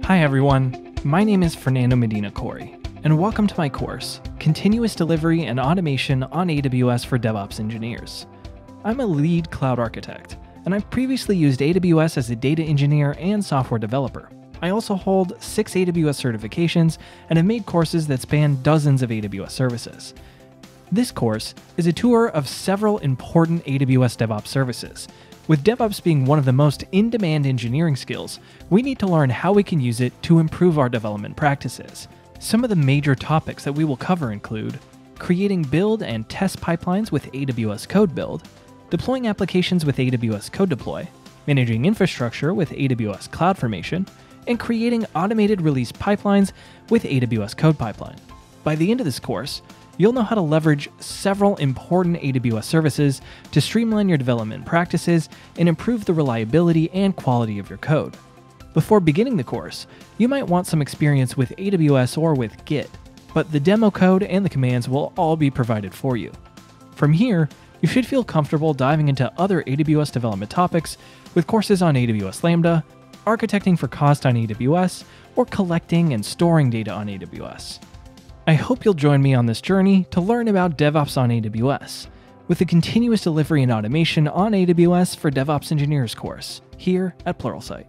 Hi everyone, my name is Fernando Medina Corey, and welcome to my course, Continuous Delivery and Automation on AWS for DevOps Engineers. I'm a lead cloud architect, and I've previously used AWS as a data engineer and software developer. I also hold 6 AWS certifications and have made courses that span dozens of AWS services. This course is a tour of several important AWS DevOps services. With DevOps being one of the most in-demand engineering skills, we need to learn how we can use it to improve our development practices. Some of the major topics that we will cover include creating build and test pipelines with AWS Code Build, deploying applications with AWS Code Deploy, managing infrastructure with AWS CloudFormation, and creating automated release pipelines with AWS Code Pipeline. By the end of this course, you'll know how to leverage several important AWS services to streamline your development practices and improve the reliability and quality of your code. Before beginning the course, you might want some experience with AWS or with Git, but the demo code and the commands will all be provided for you. From here, you should feel comfortable diving into other AWS development topics with courses on AWS Lambda, architecting for cost on AWS, or collecting and storing data on AWS. I hope you'll join me on this journey to learn about DevOps on AWS, with the Continuous Delivery and Automation on AWS for DevOps Engineers course, here at Pluralsight.